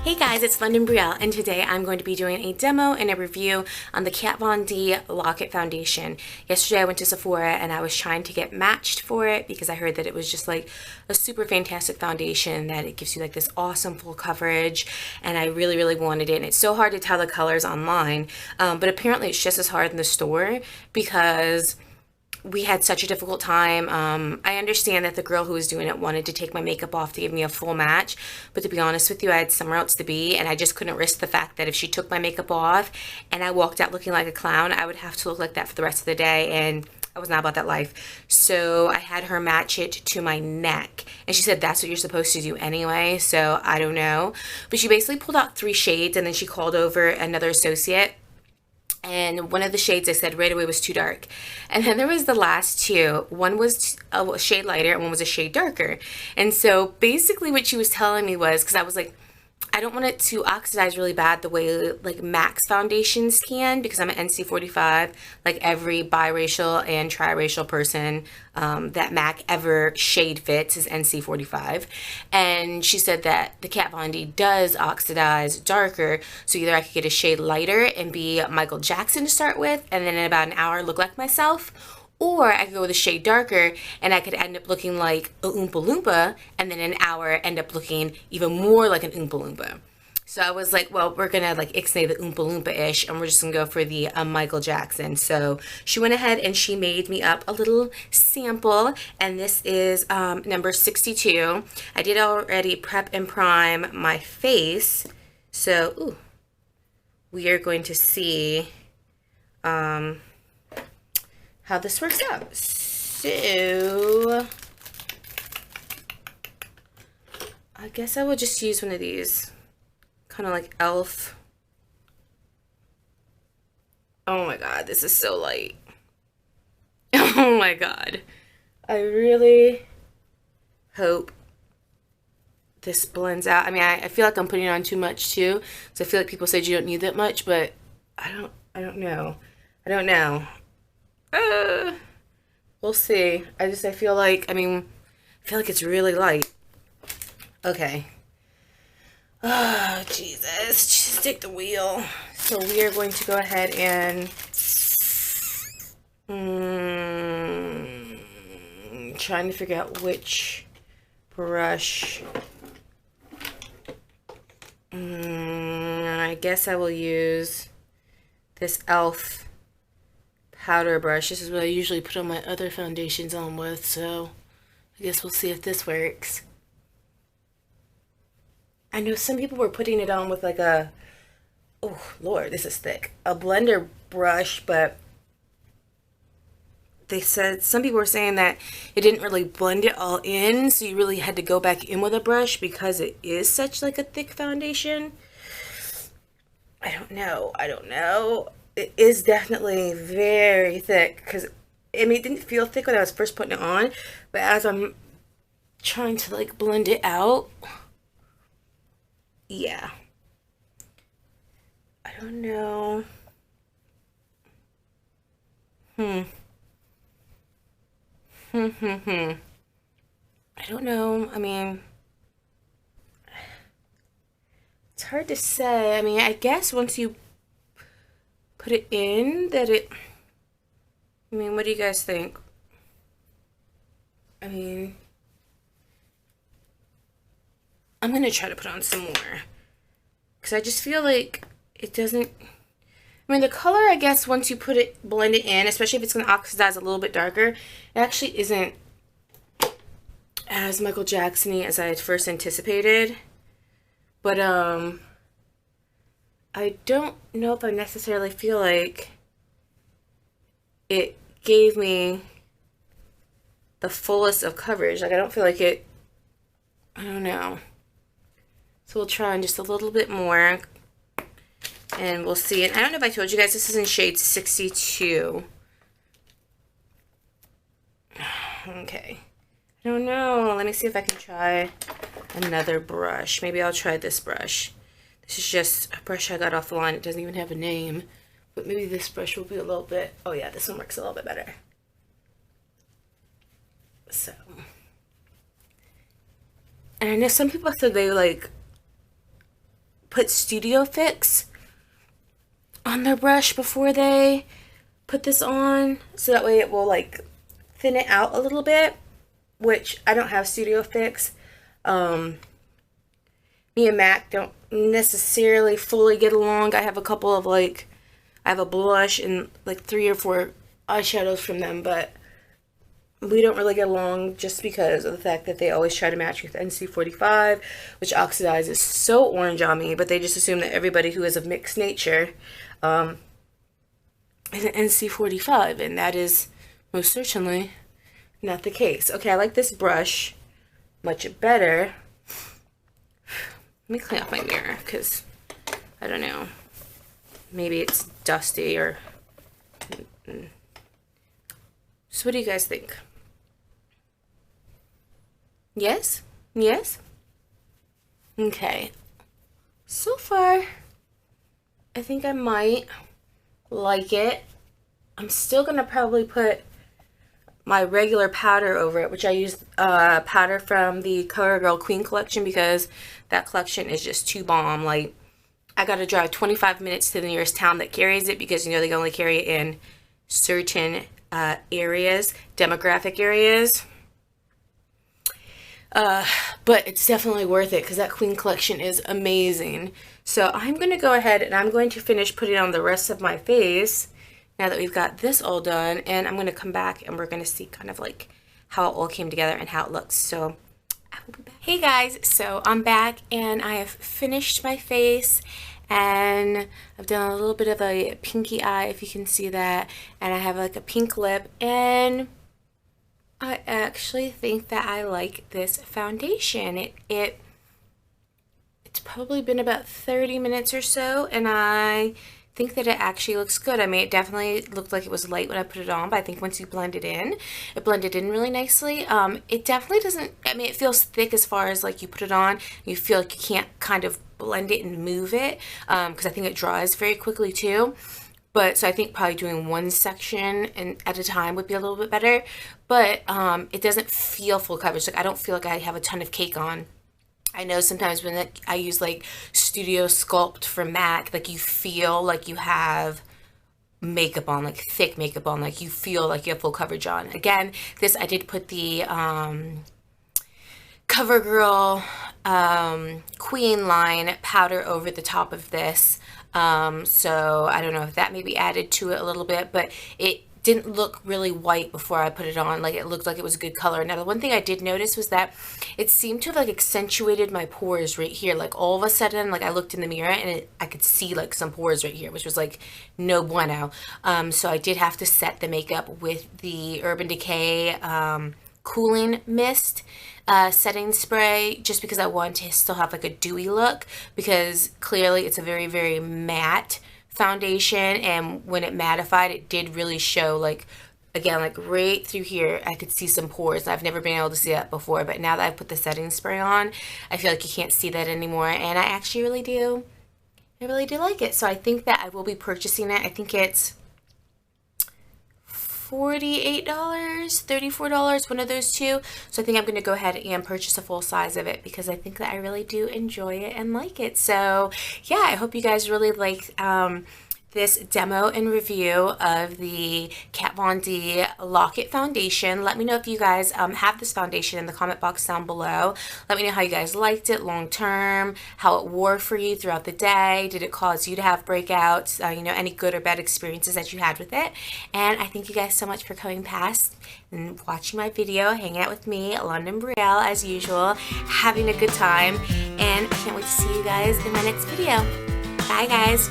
Hey guys, it's Londyn Brielle, and today I'm going to be doing a demo and a review on the Kat Von D Lock-It Foundation. Yesterday I went to Sephora and I was trying to get matched for it because I heard that it was just like a super fantastic foundation, that it gives you like this awesome full coverage, and I really wanted it. And it's so hard to tell the colors online, but apparently it's just as hard in the store because we had such a difficult time. I understand that the girl who was doing it wanted to take my makeup off to give me a full match, but to be honest with you, I had somewhere else to be, and I just couldn't risk the fact that if she took my makeup off and I walked out looking like a clown, I would have to look like that for the rest of the day, and I was not about that life. So I had her match it to my neck, and she said that's what you're supposed to do anyway, so I don't know. But she basically pulled out 3 shades, and then she called over another associate, and one of the shades I said right away was too dark. And then there was the last 2. One was a shade lighter and one was a shade darker. And so basically what she was telling me was, because I was like, I don't want it to oxidize really bad the way like Max foundations can, because I'm an NC45, like every biracial and triracial person that MAC ever shade fits is NC45. And she said that the Kat Von D does oxidize darker, so either I could get a shade lighter and be Michael Jackson to start with, and then in about an hour look like myself, or I could go with a shade darker and I could end up looking like a Oompa Loompa, and then in an hour end up looking even more like an Oompa Loompa. So I was like, well, we're gonna like ixnay the Oompa Loompa-ish, and we're just gonna go for the Michael Jackson. So she went ahead and she made me up a little sample, and this is number 62. I did already prep and prime my face, so ooh, we are going to see how this works out. So I guess I will just use one of these, kind of like elf. Oh my god, this is so light. Oh my god, I really hope this blends out. I mean, I feel like I'm putting on too much too, so I feel like people said you don't need that much, but I don't know. We'll see. I feel like, I feel like it's really light. Okay. Oh, Jesus. Just take the wheel. So we are going to go ahead and trying to figure out which brush. I guess I will use this elf powder brush. This is what I usually put on my other foundations on with, so I guess we'll see if this works. I know some people were putting it on with like a, oh Lord, this is thick, a blender brush, but they said, some people were saying that it didn't really blend it all in, so you really had to go back in with a brush because it is such like a thick foundation. I don't know. It is definitely very thick, because I mean, it didn't feel thick when I was first putting it on, but as I'm trying to like blend it out, yeah, I don't know. I don't know. I mean, it's hard to say. I mean, I guess once you put it in, that it, I mean, what do you guys think? I mean, I'm gonna try to put on some more, because I just feel like it doesn't, I mean, the color, I guess, once you put it, blend it in, especially if it's gonna oxidize a little bit darker, it actually isn't as Michael Jackson-y as I had first anticipated. But I don't know if I necessarily feel like it gave me the fullest of coverage. Like, I don't feel like it, I don't know. So we'll try on just a little bit more, and we'll see. And I don't know if I told you guys, this is in shade 62. Okay. I don't know. Let me see if I can try another brush. Maybe I'll try this brush. This is just a brush I got off the line. It doesn't even have a name. But maybe this brush will be a little bit... Oh yeah, this one works a little bit better. So... And I know some people said they like put Studio Fix on their brush before they put this on, so that way it will like thin it out a little bit, which I don't have Studio Fix. Me and Mac don't necessarily fully get along. I have a couple of I have a blush and like 3 or 4 eyeshadows from them, but we don't really get along just because of the fact that they always try to match with NC45, which oxidizes so orange on me, but they just assume that everybody who is of mixed nature is an NC45, and that is most certainly not the case. Okay, I like this brush much better. Let me clean up my mirror, because I don't know, maybe it's dusty or... So what do you guys think? Yes? Yes? Okay. So far, I think I might like it. I'm still going to probably put my regular powder over it, which I use powder from the CoverGirl Queen collection, because that collection is just too bomb. Like, I got to drive 25 minutes to the nearest town that carries it, because, you know, they only carry it in certain areas, demographic areas. But it's definitely worth it, because that Queen collection is amazing. So I'm going to go ahead and I'm going to finish putting on the rest of my face now that we've got this all done, and I'm going to come back and we're going to see kind of like how it all came together and how it looks. So I will be back. Hey guys, so I'm back and I have finished my face, and I've done a little bit of a pinky eye, if you can see that, and I have like a pink lip, and I actually think that I like this foundation. It's probably been about 30 minutes or so, and I think that it actually looks good. I mean, it definitely looked like it was light when I put it on, but I think once you blend it blended in really nicely. It definitely doesn't, I mean, it feels thick as far as like you put it on, you feel like you can't kind of blend it and move it, because I think it dries very quickly too. But so I think probably doing one section and at a time would be a little bit better. But it doesn't feel full coverage. Like, I don't feel like I have a ton of cake on. I know sometimes when I use like Studio Sculpt from MAC, like you feel like you have makeup on, like thick makeup on, like you feel like you have full coverage on. Again, this, I did put the CoverGirl Queen line powder over the top of this. So I don't know if that maybe added to it a little bit, but it didn't look really white before I put it on. Like, it looked like it was a good color. Now, the one thing I did notice was that it seemed to have like accentuated my pores right here. Like, all of a sudden, like I looked in the mirror and I could see like some pores right here, which was like no bueno. So I did have to set the makeup with the Urban Decay Cooling Mist setting spray, just because I wanted to still have like a dewy look, because clearly it's a very, very matte foundation, and when it mattified, it did really show, like, again, like right through here I could see some pores. I've never been able to see that before, but now that I've put the setting spray on, I feel like you can't see that anymore, and I actually really do. I really do like it. So I think that I will be purchasing it. I think it's $48, $34, one of those two. So I think I'm going to go ahead and purchase a full size of it, because I think that I really do enjoy it and like it. So yeah, I hope you guys really like this demo and review of the Kat Von D Lock-It Foundation. Let me know if you guys have this foundation in the comment box down below. Let me know how you guys liked it long term, how it wore for you throughout the day. Did it cause you to have breakouts? You know, any good or bad experiences that you had with it. And I thank you guys so much for coming past and watching my video, hanging out with me, Londyn Brielle, as usual, having a good time. And I can't wait to see you guys in my next video. Bye, guys.